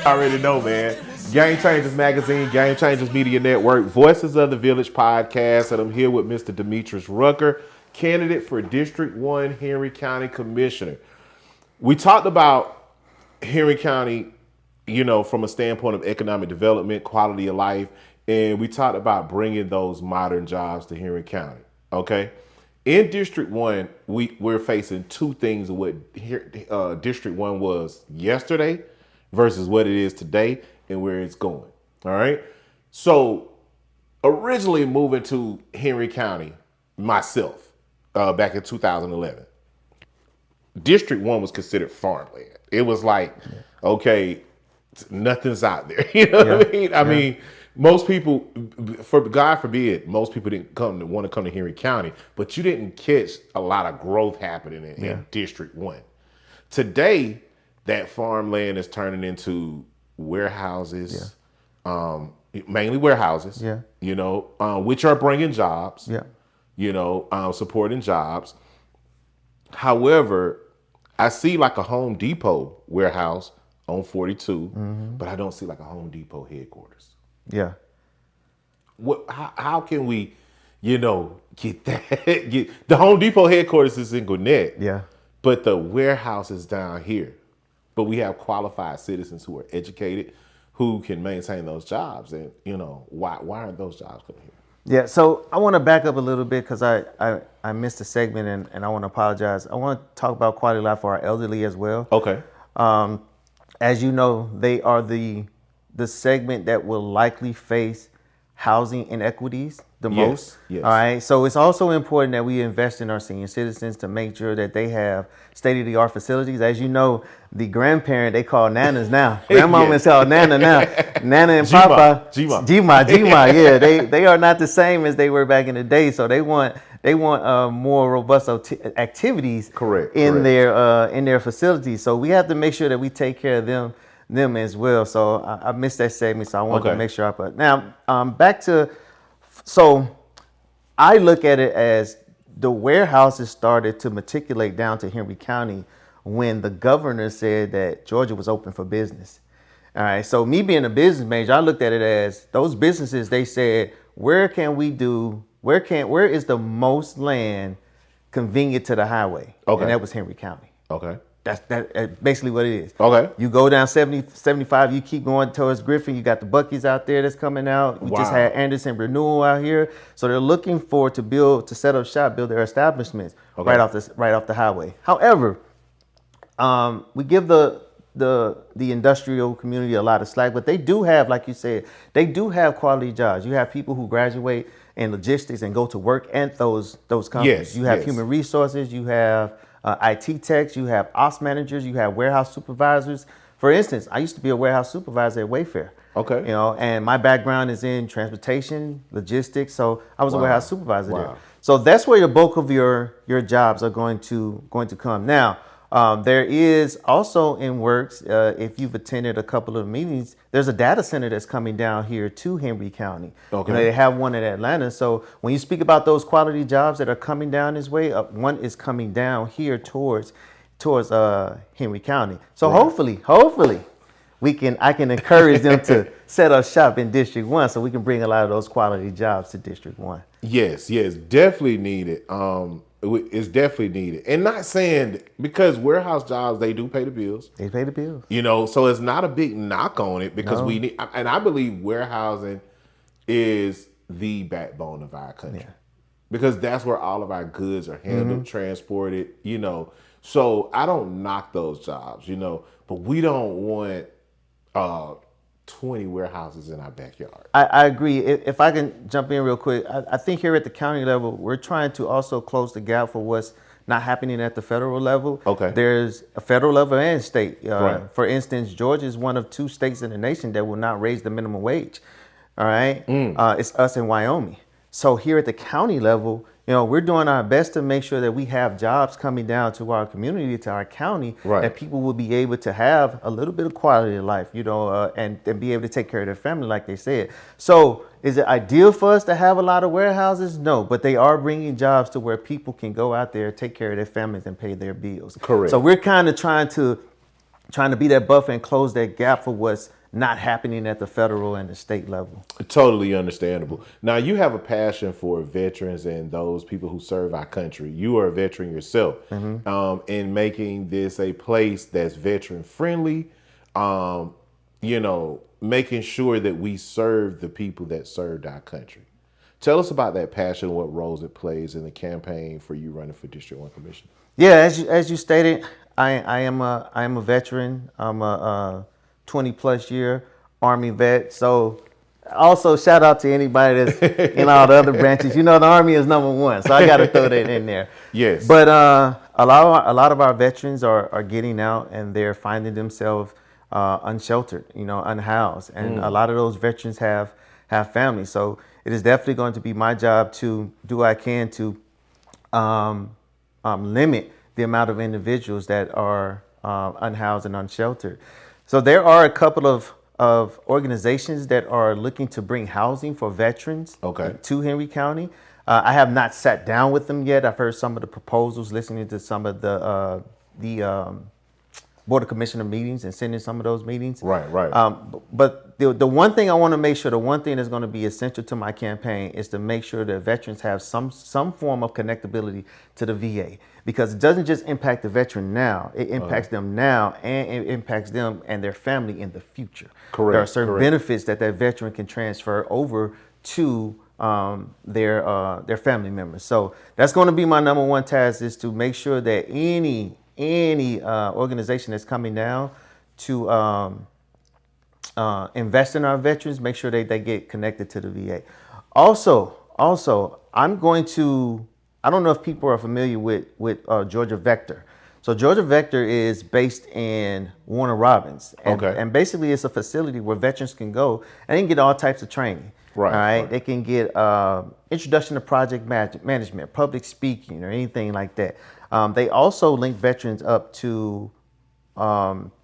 Already know, man. Game Changers Magazine, Game Changers Media Network, Voices of the Village podcast, and I'm here with Mr. Demetrius Rucker, candidate for District 1 Henry County Commissioner. We talked about Henry County, from a standpoint of economic development, quality of life, and we talked about bringing those modern jobs to Henry County, okay? In District 1, we're facing two things of what District 1 was yesterday versus what it is today and where it's going. All right. So originally moving to Henry County, myself, back in 2011, District 1 was considered farmland. It was like, okay, nothing's out there. You know what I mean? I mean, most people, for God forbid, most people didn't want to come to Henry County, but you didn't catch a lot of growth happening in District 1. Today, that farmland is turning into warehouses, mainly warehouses, which are bringing jobs, supporting jobs. However, I see like a Home Depot warehouse on 42, but I don't see like a Home Depot headquarters. Yeah. How can we, get that? The Home Depot headquarters is in Gwinnett. Yeah. But the warehouse is down here. But we have qualified citizens who are educated, who can maintain those jobs. And, why aren't those jobs coming here? Yeah, so I want to back up a little bit because I missed a segment and I want to apologize. I want to talk about quality of life for our elderly as well. Okay. As you know, they are the segment that will likely face housing inequities the most. Yes. All right. So it's also important that we invest in our senior citizens to make sure that they have state-of-the-art facilities. As you know, the grandparent, they call nanas now. Grandmama is called nana now. Nana and Papa. Gma. Yeah, they are not the same as they were back in the day. So they want more robust activities in their facilities. So we have to make sure that we take care of them as well. So I missed that segment, so I wanted to make sure I put. Now, back to, so I look at it as the warehouses started to matriculate down to Henry County when the governor said that Georgia was open for business. All right, so me being a business major, I looked at it as those businesses, they said, where is the most land convenient to the highway? Okay. And that was Henry County. Okay. That's basically what it is. Okay. You go down 70, 75, you keep going towards Griffin, you got the Buc-ee's out there that's coming out. We just had Anderson Renewal out here. So they're looking for to set up shop, build their establishments right off the highway. However, we give the industrial community a lot of slack, but they do have, like you said, they do have quality jobs. You have people who graduate in logistics and go to work at those companies. Yes, you have human resources, you have IT techs, you have ops managers, you have warehouse supervisors. For instance, I used to be a warehouse supervisor at Wayfair. Okay. And my background is in transportation, logistics, so I was a warehouse supervisor there. So that's where the bulk of your jobs are going to come. Now, there is also in works, if you've attended a couple of meetings, there's a data center that's coming down here to Henry County. Okay. They have one in Atlanta. So when you speak about those quality jobs that are coming down this way, one is coming down here towards Henry County. So hopefully I can encourage them to set up shop in District 1 so we can bring a lot of those quality jobs to District 1. Yes, definitely needed. It's definitely needed. And not saying, because warehouse jobs, they do pay the bills. They pay the bills. So it's not a big knock on it because we need, and I believe warehousing is the backbone of our country because that's where all of our goods are handled, transported, So I don't knock those jobs, but we don't want 20 warehouses in our backyard. I agree. If I can jump in real quick, I think here at the county level, we're trying to also close the gap for what's not happening at the federal level. Okay. There's a federal level and state. For instance, Georgia is one of 2 states in the nation that will not raise the minimum wage. All right. It's us and Wyoming. So here at the county level, we're doing our best to make sure that we have jobs coming down to our community, to our county, Right. that people will be able to have a little bit of quality of life, and be able to take care of their family, like they said. So is it ideal for us to have a lot of warehouses? No, but they are bringing jobs to where people can go out there, take care of their families, and pay their bills. Correct. So we're kind of trying to be that buffer and close that gap for what's not happening at the federal and the state level. Totally understandable. Now, you have a passion for veterans and those people who serve our country. You are a veteran yourself, in making this a place that's veteran friendly, making sure that we serve the people that served our country. Tell us about that passion, what roles it plays in the campaign for you running for District 1 Commissioner. Yeah, as you stated, I am a veteran. I'm a 20 plus year Army vet. So also shout out to anybody that's in all the other branches. The Army is number one, so I got to throw that in there. Yes. But a lot of our veterans are getting out and they're finding themselves unsheltered, unhoused, and a lot of those veterans have families. So it is definitely going to be my job to do what I can to limit the amount of individuals that are unhoused and unsheltered. So there are a couple of organizations that are looking to bring housing for veterans to Henry County. I have not sat down with them yet. I've heard some of the proposals, listening to some of the Board of Commissioner meetings and sending some of those meetings. Right. But the one thing I want to make sure, the one thing that's going to be essential to my campaign is to make sure that veterans have some form of connectability to the VA, because it doesn't just impact the veteran now, it impacts them now, and it impacts them and their family in the future. Correct. There are certain benefits that veteran can transfer over to their family members. So that's going to be my number one task, is to make sure that any organization that's coming down to invest in our veterans, make sure they get connected to the VA. Also, I'm going to, I don't know if people are familiar with Georgia Vector. So Georgia Vector is based in Warner Robins. And basically it's a facility where veterans can go and they can get all types of training. Right. All right. They can get introduction to project management, public speaking, or anything like that. They also link veterans up to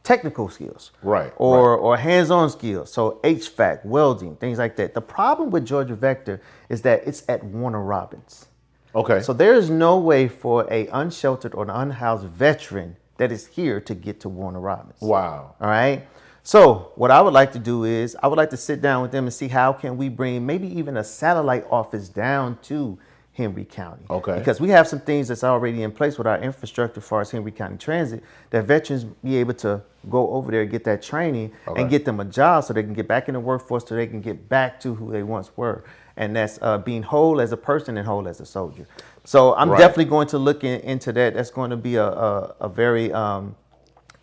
technical skills, or hands-on skills. So HVAC, welding, things like that. The problem with Georgia Vector is that it's at Warner Robins. Okay. So there is no way for a unsheltered or an unhoused veteran that is here to get to Warner Robins. Wow. All right. So what I would like to do is I would like to sit down with them and see how can we bring maybe even a satellite office down to Henry County. Okay. Because we have some things that's already in place with our infrastructure as far as Henry County Transit, that veterans be able to go over there, get that training, and get them a job so they can get back in the workforce, so they can get back to who they once were. And that's being whole as a person and whole as a soldier. So I'm definitely going to look into that. That's going to be a very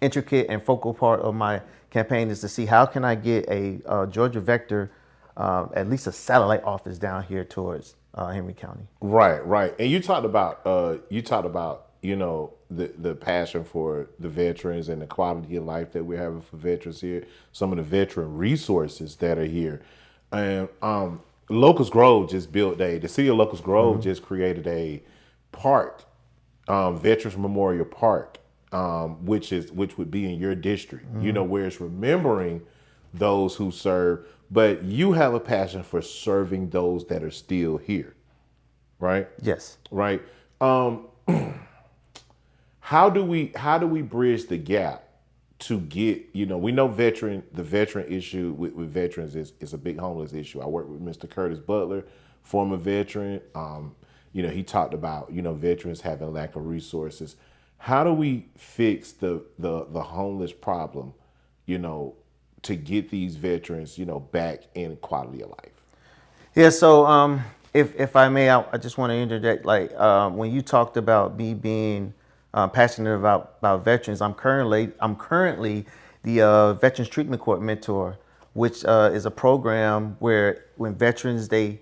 intricate and focal part of my campaign, is to see how can I get a Georgia Vector, at least a satellite office down here towards Henry County. Right. And you talked about the passion for the veterans and the quality of life that we're having for veterans here. Some of the veteran resources that are here, and Locust Grove just built the city of Locust Grove just created a park, Veterans Memorial Park, which would be in your district. Where it's remembering those who serve. But you have a passion for serving those that are still here, right? Yes. Right. How do we bridge the gap to get, we know the veteran issue with veterans is a big homeless issue. I worked with Mr. Curtis Butler, former veteran. He talked about, veterans having lack of resources. How do we fix the homeless problem, to get these veterans, back in quality of life? Yeah. So if I may, I just want to interject. Like when you talked about me being passionate about veterans, I'm currently the Veterans Treatment Court Mentor, which is a program where when veterans they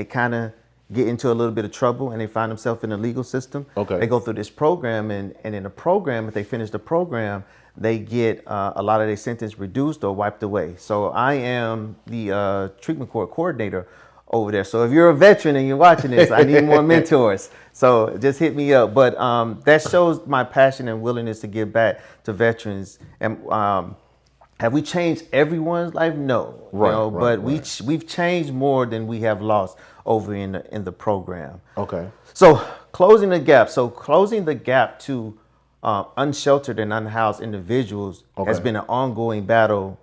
kind of get into a little bit of trouble and they find themselves in the legal system. They go through this program, and in the program, if they finish the program, they get a lot of their sentence reduced or wiped away. So I am the treatment court coordinator over there. So if you're a veteran and you're watching this, I need more mentors. So just hit me up. But that shows my passion and willingness to give back to veterans. And have we changed everyone's life? No. Right, but we've changed more than we have lost over in the program. Okay. So closing the gap. So closing the gap to unsheltered and unhoused individuals has been an ongoing battle.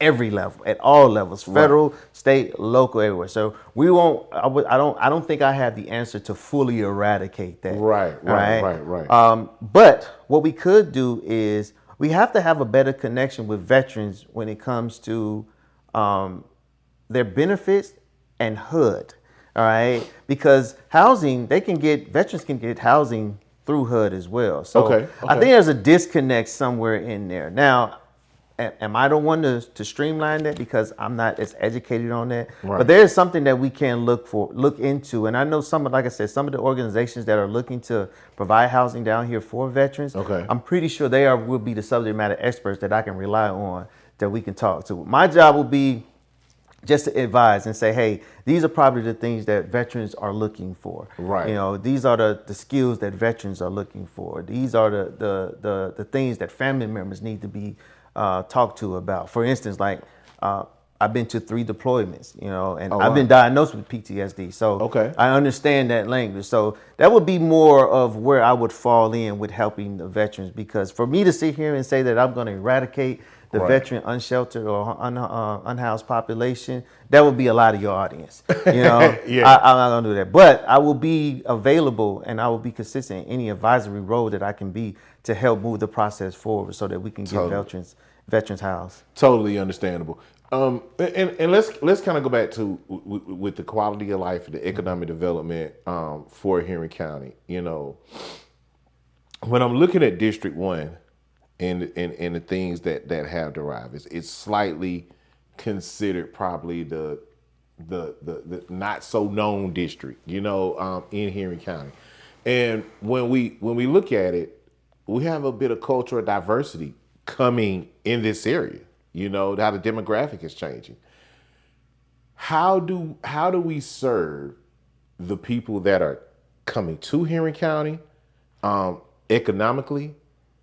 Every level, at all levels, federal, state, local, everywhere. So we won't. I don't think I have the answer to fully eradicate that. Right. But what we could do is we have to have a better connection with veterans when it comes to their benefits and HUD. All right, because housing, veterans can get housing through HUD as well. So I think there's a disconnect somewhere in there. Now, am I the one to streamline that, because I'm not as educated on that? Right. But there is something that we can look into, and I know like I said, some of the organizations that are looking to provide housing down here for veterans. I'm pretty sure will be the subject matter experts that I can rely on, that we can talk to. My job will be just to advise and say, hey, these are probably the things that veterans are looking for. Right. These are the skills that veterans are looking for. These are the things that family members need to be talk to about. For instance, like I've been to 3 deployments, and I've been diagnosed with PTSD. So I understand that language. So that would be more of where I would fall in with helping the veterans, because for me to sit here and say that I'm going to eradicate the veteran unsheltered or unhoused population, that would be a lot of your audience. I'm not going to do that. But I will be available and I will be consistent in any advisory role that I can be to help move the process forward so that we can get veterans housed. Totally understandable. And let's kind of go back to with the quality of life and the economic development for Henry County. When I'm looking at District 1 and the things that have derived, it's slightly considered probably the not so known district, in Henry County. And when we look at it, we have a bit of cultural diversity coming in this area. How the demographic is changing. How do we serve the people that are coming to Henry County economically?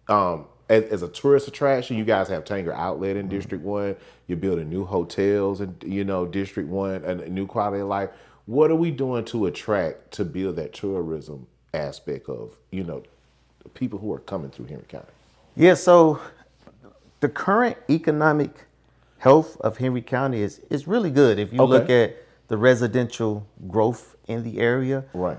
As a tourist attraction, you guys have Tanger Outlet in District 1. You're building new hotels in District 1 and a new quality of life. What are we doing to build that tourism aspect of people who are coming through Henry County? Yeah, so the current economic health of Henry County is really good. If you look at the residential growth in the area, right?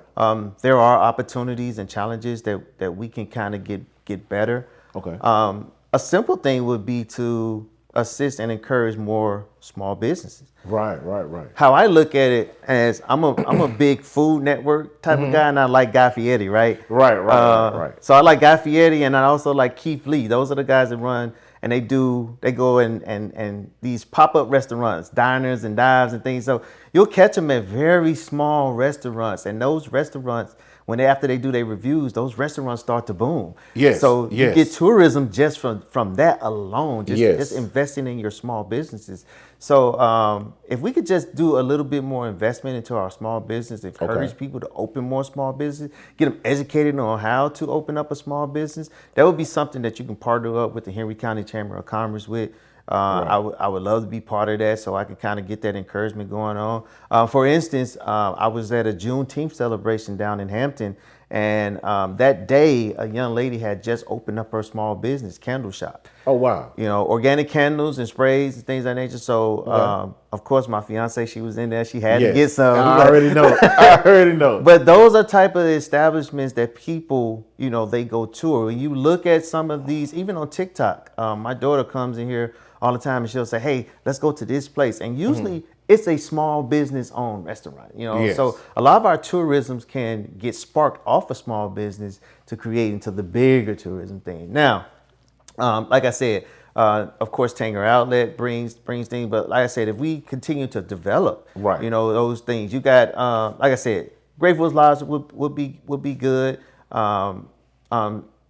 There are opportunities and challenges that we can kind of get better. A simple thing would be to assist and encourage more small businesses. Right. How I look at it as I'm a big Food Network type of guy, and I like Guy Fieri, right? Right. So I like Guy Fieri, and I also like Keith Lee. Those are the guys that run, and they go and these pop-up restaurants, diners and dives and things. So you'll catch them at very small restaurants, and those restaurants, after they do their reviews, those restaurants start to boom. So you get tourism just from that alone, just investing in your small businesses. So if we could just do a little bit more investment into our small business, encourage people to open more small business, get them educated on how to open up a small business, that would be something that you can partner up with the Henry County Chamber of Commerce with. I would love to be part of that, so I can kind of get that encouragement going on. For instance, I was at a Juneteenth celebration down in Hampton, and that day, a young lady had just opened up her small business, candle shop. Oh, wow. Organic candles and sprays and things of that nature. So, of course, my fiance, she was in there. She had to get some. I already know. But those are type of establishments that people, they go to. When you look at some of these, even on TikTok, my daughter comes in here all the time and she'll say, hey, let's go to this place. And usually it's a small business owned restaurant, So a lot of our tourisms can get sparked off a small business to create into the bigger tourism thing. Now, like I said, of course, Tanger Outlet brings things, but like I said, if we continue to develop, those things, you got, like I said, Grateful Lodge would be good.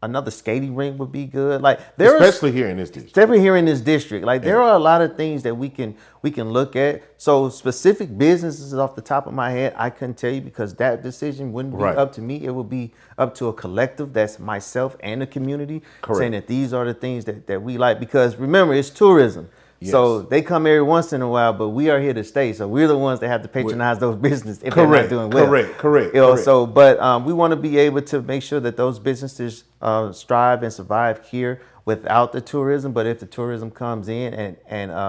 another skating rink would be good. Like there Especially here in this district. Definitely here in this district. Like there are a lot of things that we can look at. So specific businesses off the top of my head, I couldn't tell you because that decision wouldn't be Right. up to me. It would be up to a collective that's myself and the community Correct. saying that these are the things that we like. Because remember, it's tourism. So Yes. they come every once in a while, but we are here to stay. So we're the ones that have to patronize those businesses if they're not doing well. Correct. You know, so, but we want to be able to make sure that those businesses strive and survive here without the tourism. But if the tourism comes in and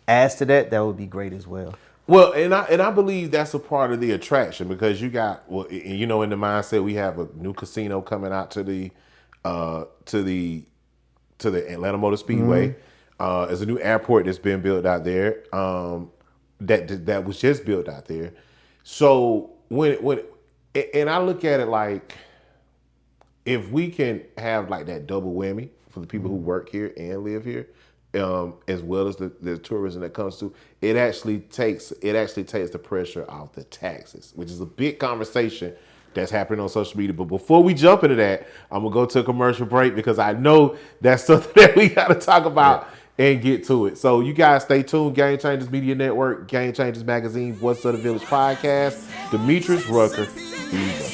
adds to that, that would be great as well. Well, and I believe that's a part of the attraction because you got in the mindset we have a new casino coming out to the Atlanta Motor Speedway. There's a new airport that's been built out there. That was just built out there. So when I look at it like if we can have like that double whammy for the people who work here and live here, as well as the tourism that comes to, it actually takes the pressure off the taxes, which is a big conversation that's happening on social media. But before we jump into that, I'm gonna go to a commercial break because I know that's something that we gotta talk about and get to it. So you guys stay tuned. Game Changers Media Network, Game Changers Magazine, Voice of the Village podcast. Demetrius Rucker. Here you go.